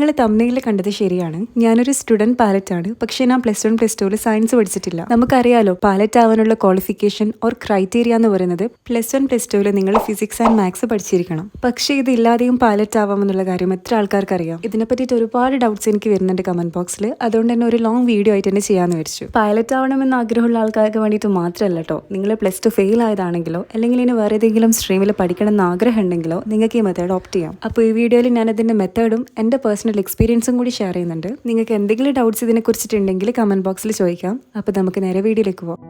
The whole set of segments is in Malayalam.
നിങ്ങൾ തമ്മിൽ കണ്ടത് ശരിയാണ്. ഞാനൊരു സ്റ്റുഡന്റ് പാലറ്റ് ആണ്. പക്ഷെ ഞാൻ +1 +2 സയൻസ് പഠിച്ചിട്ടില്ല. നമുക്കറിയാലോ പാലറ്റ് ആവാനുള്ള ക്വാളിഫിക്കേഷൻ ഓർ ക്രൈറ്റീരിയ എന്ന് പറയുന്നത് +1 +2 നിങ്ങൾ ഫിസിക്സ് ആൻഡ് മാത്സ് പഠിച്ചിരിക്കണം. പക്ഷെ ഇത് ഇല്ലാതെയും പാലറ്റ് ആവാമെന്നുള്ള കാര്യം എത്ര ആൾക്കാർക്ക് അറിയാം? ഇതിനെ പറ്റിയിട്ട് ഒരുപാട് ഡൗട്ട്സ് എനിക്ക് വരുന്നുണ്ട് കമന്റ് ബോക്സിൽ. അതുകൊണ്ട് തന്നെ ഒരു ലോങ് വീഡിയോ ആയിട്ട് തന്നെ ചെയ്യാന്ന് വെച്ചു. പൈലറ്റ് ആവണമെന്ന് ആഗ്രഹമുള്ള ആൾക്കാർക്ക് വേണ്ടിയിട്ട് മാത്രമല്ല കേട്ടോ. നിങ്ങൾ +2 ഫെയിൽ ആയതാണെങ്കിലോ അല്ലെങ്കിൽ ഇനി വേറെ ഏതെങ്കിലും സ്ട്രീമിൽ പഠിക്കണം എന്ന് ആഗ്രഹം ഉണ്ടെങ്കിലോ നിങ്ങൾക്ക് ഈ മെത്തേഡ് ഓപ്റ്റ് ചെയ്യാം. അപ്പോൾ ഈ വീഡിയോയിൽ ഞാൻ അതിന്റെ മെത്തേഡും എന്റെ പേഴ്സണൽ എക്സ്പീരിയൻസും കൂടി ഷെയർ ചെയ്യുന്നുണ്ട്. നിങ്ങൾക്ക് എന്തെങ്കിലും ഡൗട്ട്സ് ഇതിനെ കുറിച്ചിട്ടുണ്ടെങ്കിൽ കമന്റ് ബോക്സിൽ ചോദിക്കാം. അപ്പോൾ നമുക്ക് നേരെ വീഡിയോയിലേക്ക് പോവാം.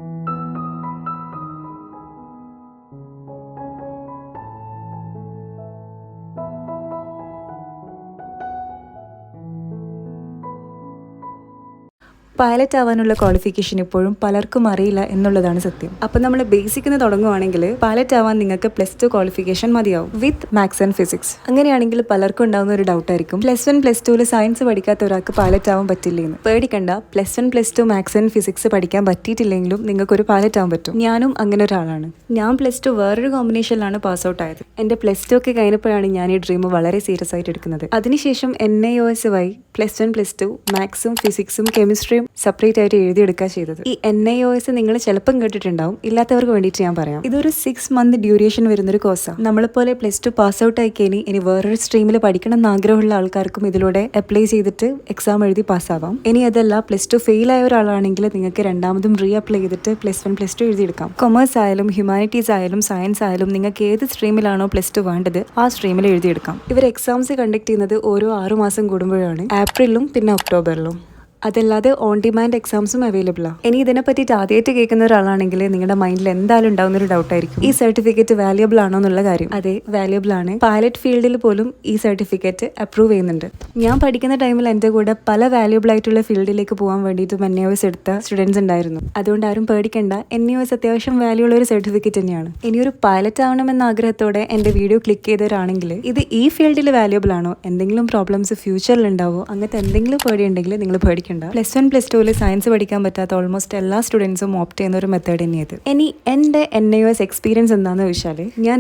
പൈലറ്റ് ആവാനുള്ള ക്വാളിഫിക്കേഷൻ ഇപ്പോഴും പലർക്കും അറിയില്ല എന്നുള്ളതാണ് സത്യം. അപ്പം നമ്മൾ ബേസിക് തുടങ്ങുവാണെങ്കിൽ പൈലറ്റ് ആവാൻ നിങ്ങൾക്ക് +2 ക്വാളിഫിക്കേഷൻ മതിയാവും വിത്ത് മാത്സ് ആൻഡ് ഫിസിക്സ്. അങ്ങനെയാണെങ്കിൽ പലർക്കും ഉണ്ടാകുന്ന ഒരു ഡൗട്ട് ആയിരിക്കും, +1 +2 സയൻസ് പഠിക്കാത്ത ഒരാൾക്ക് പൈലറ്റ് ആവാൻ പറ്റില്ലെന്ന്. പേടിക്കണ്ട, +1 +2 മാത്സ് ആൻഡ് ഫിസിക്സ് പഠിക്കാൻ പറ്റിയിട്ടില്ലെങ്കിലും നിങ്ങൾക്ക് ഒരു പൈലറ്റ് ആവാൻ പറ്റും. ഞാനും അങ്ങനെ ഒരാളാണ്. ഞാൻ +2 വേറൊരു കോമ്പിനേഷനിലാണ് പാസ് ഔട്ട് ആയത്. എന്റെ +2 ഒക്കെ കഴിഞ്ഞപ്പോഴാണ് ഞാൻ ഈ ഡ്രീം വളരെ സീരിയസ് ആയിട്ട് എടുക്കുന്നത്. അതിനുശേഷം NIOS വഴി +1 +2 മാത്സും ഫിസിക്സും കെമിസ്ട്രിയും സെപ്പറേറ്റ് ആയിട്ട് എഴുതിയെടുക്കുക ചെയ്തത്. ഈ NIOS നിങ്ങൾ ചിലപ്പം കേട്ടിട്ടുണ്ടാവും, ഇല്ലാത്തവർക്ക് വേണ്ടിയിട്ട് ഞാൻ പറയാം. ഇതൊരു 6 മന്ത് ഡ്യൂറേഷൻ വരുന്നൊരു കോഴ്സാണ്. നമ്മളെപ്പോലെ +2 പാസ് ഔട്ട് ആയിക്കഴിഞ്ഞ് ഇനി വേറൊരു സ്ട്രീമിൽ പഠിക്കണം എന്ന് ആഗ്രഹമുള്ള ആൾക്കാർക്കും ഇതിലൂടെ അപ്ലൈ ചെയ്തിട്ട് എക്സാം എഴുതി പാസ്സാവാം. ഇനി അതല്ല +2 ഫെയിൽ ആയ ഒരാളാണെങ്കിൽ നിങ്ങൾക്ക് രണ്ടാമതും റീ അപ്ലൈ ചെയ്തിട്ട് +1 +2 എഴുതിയെടുക്കാം. കൊമേഴ്സ് ആയാലും ഹ്യൂമാനിറ്റീസ് ആയാലും സയൻസ് ആയാലും നിങ്ങൾക്ക് ഏത് സ്ട്രീമിലാണോ +2 വേണ്ടത് ആ സ്ട്രീമിൽ എഴുതിയെടുക്കാം. ഇവർ എക്സാംസ് കണ്ടക്ട് ചെയ്യുന്നത് ഓരോ 6 മാസം കൂടുമ്പോഴാണ്, ഏപ്രിലും പിന്നെ ഒക്ടോബറിലും. അതല്ലാതെ ഓൺ ഡിമാൻഡ് എക്സാംസും അവൈലബിൾ ആണ്. ഇനി ഇതിനെ പറ്റിയിട്ട് ആദ്യമായിട്ട് കേൾക്കുന്ന ഒരാളാണെങ്കിൽ നിങ്ങളുടെ മൈൻഡിൽ എന്തായാലും ഉണ്ടാവുന്ന ഒരു ഡൗട്ട് ആയിരിക്കും, ഈ സർട്ടിഫിക്കറ്റ് വാല്യുബിൾ ആണോ എന്നുള്ള കാര്യം. അതെ, വാല്യുബിൾ ആണ്. പൈലറ്റ് ഫീൽഡിൽ പോലും ഈ സർട്ടിഫിക്കറ്റ് അപ്രൂവ് ചെയ്യുന്നുണ്ട്. ഞാൻ പഠിക്കുന്ന ടൈമിൽ എൻ്റെ കൂടെ പല വാല്യുബിൾ ആയിട്ടുള്ള ഫീൽഡിലേക്ക് പോകാൻ വേണ്ടിയിട്ടും NIOS എടുത്ത സ്റ്റുഡൻസ് ഉണ്ടായിരുന്നു. അതുകൊണ്ട് ആരും പേടിക്കേണ്ട, NIOS അത്യാവശ്യം വാല്യൂ ഉള്ള ഒരു സർട്ടിഫിക്കറ്റ് തന്നെയാണ്. ഇനി ഒരു പൈലറ്റ് ആവണമെന്ന ആഗ്രഹത്തോടെ എൻ്റെ വീഡിയോ ക്ലിക്ക് ചെയ്തവരാണെങ്കിൽ ഇത് ഈ ഫീൽഡിൽ വാല്യുബിൾ ആണോ, എന്തെങ്കിലും പ്രോബ്ലംസ് ഫ്യൂച്ചറിൽ ഉണ്ടാവോ, അങ്ങനത്തെ എന്തെങ്കിലും പേടിയുണ്ടെങ്കിൽ നിങ്ങൾ പേടിക്കേണ്ട. +1 +2 സയൻസ് പഠിക്കാൻ പറ്റാത്ത ഓൾമോസ്റ്റ് എല്ലാ സ്റ്റുഡൻസും ഓപ്റ്റ് ചെയ്യുന്ന ഒരു മെത്തേഡ് തന്നെയത്. ഇനി എൻ്റെ NIOS എക്സ്പീരിയൻസ് എന്താണെന്ന് വെച്ചാൽ ഞാൻ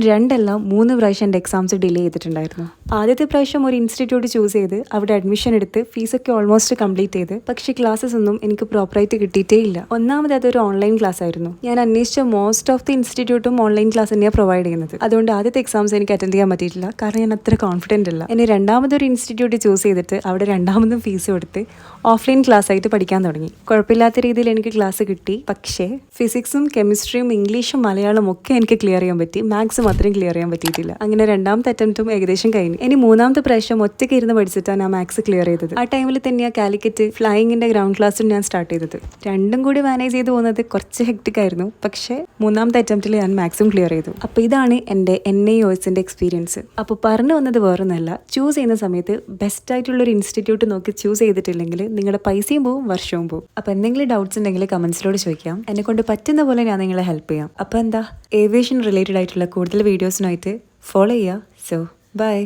3 പ്രാവശ്യം എൻ്റെ എക്സാംസ് ഡിലേ ചെയ്തിട്ടുണ്ടായിരുന്നു. ആദ്യത്തെ പ്രാവശ്യം ഒരു ഇൻസ്റ്റിറ്റ്യൂട്ട് ചൂസ് ചെയ്ത് അവിടെ അഡ്മിഷൻ എടുത്ത് ഫീസൊക്കെ ഓൾമോസ്റ്റ് കംപ്ലീറ്റ് ചെയ്ത്, പക്ഷേ ക്ലാസ്സസ് ഒന്നും എനിക്ക് പ്രോപ്പറായിട്ട് കിട്ടിയിട്ടേ ഇല്ല. ഒന്നാമത് അതൊരു ഓൺലൈൻ ക്ലാസ് ആയിരുന്നു. ഞാൻ അന്വേഷിച്ച മോസ്റ്റ് ഓഫ് ദി ഇൻസ്റ്റിറ്റ്യൂട്ടും ഓൺലൈൻ ക്ലാസ് തന്നെയാണ് പ്രൊവൈഡ് ചെയ്യുന്നത്. അതുകൊണ്ട് ആദ്യത്തെ എക്സാംസ് എനിക്ക് അറ്റൻഡ് ചെയ്യാൻ പറ്റിയിട്ടില്ല, കാരണം ഞാൻ അത്ര കോൺഫിഡൻ്റ് അല്ല. ഇനി രണ്ടാമതൊരു ഇൻസ്റ്റിറ്റ്യൂട്ട് ചൂസ് ചെയ്തിട്ട് അവിടെ രണ്ടാമതും ഫീസ് കൊടുത്ത് ഓഫ്ലൈൻ ക്ലാസ് ആയിട്ട് പഠിക്കാൻ തുടങ്ങി. കുഴപ്പമില്ലാത്ത രീതിയിൽ എനിക്ക് ക്ലാസ് കിട്ടി. പക്ഷേ ഫിസിക്സും കെമിസ്ട്രിയും ഇംഗ്ലീഷും മലയാളം ഒക്കെ എനിക്ക് ക്ലിയർ ചെയ്യാൻ പറ്റി, മാത്സ് മാത്രം ക്ലിയർ ചെയ്യാൻ പറ്റിയിട്ടില്ല. അങ്ങനെ രണ്ടാമത്തെ അറ്റംപ്റ്റും ഏകദേശം കഴിഞ്ഞു. ഇനി മൂന്നാമത്തെ പ്രാവശ്യം ഒറ്റയ്ക്ക് ഇരുന്ന് പഠിച്ചിട്ടാണ് ഞാൻ മാത്സ് ക്ലിയർ ചെയ്തത്. ആ ടൈമിൽ തന്നെയാണ് കാലിക്കറ്റ് ഫ്ലൈയിങ്ങിന്റെ ഗ്രൗണ്ട് ക്ലാസ്സും ഞാൻ സ്റ്റാർട്ട് ചെയ്തത്. രണ്ടും കൂടി മാനേജ് ചെയ്ത് പോകുന്നത് കുറച്ച് ഹെക്ടിക് ആയിരുന്നു. പക്ഷേ മൂന്നാമത്തെ അറ്റംപ്റ്റിൽ ഞാൻ മാത്സും ക്ലിയർ ചെയ്തു. അപ്പോൾ ഇതാണ് എൻ്റെ NIOSന്റെ എക്സ്പീരിയൻസ്. അപ്പോൾ പറഞ്ഞു വന്നത് വേറൊന്നല്ല, ചൂസ് ചെയ്യുന്ന സമയത്ത് ബെസ്റ്റ് ആയിട്ടുള്ള ഒരു ഇൻസ്റ്റിറ്റ്യൂട്ട് നോക്കി ചൂസ് ചെയ്തിട്ടില്ലെങ്കിൽ നിങ്ങളുടെ പൈസയും പോവും, വർഷവും പോവും. അപ്പോൾ എന്തെങ്കിലും ഡൗട്ട്സ് ഉണ്ടെങ്കിൽ കമന്റ്സിലൂടെ ചോദിക്കാം. എന്നെ കൊണ്ട് പറ്റുന്ന പോലെ ഞാൻ നിങ്ങളെ ഹെൽപ്പ് ചെയ്യാം. അപ്പോൾ എന്താ, ഏവിയേഷൻ റിലേറ്റഡ് ആയിട്ടുള്ള കൂടുതൽ വീഡിയോസിനായിട്ട് ഫോളോ ചെയ്യുക. So by.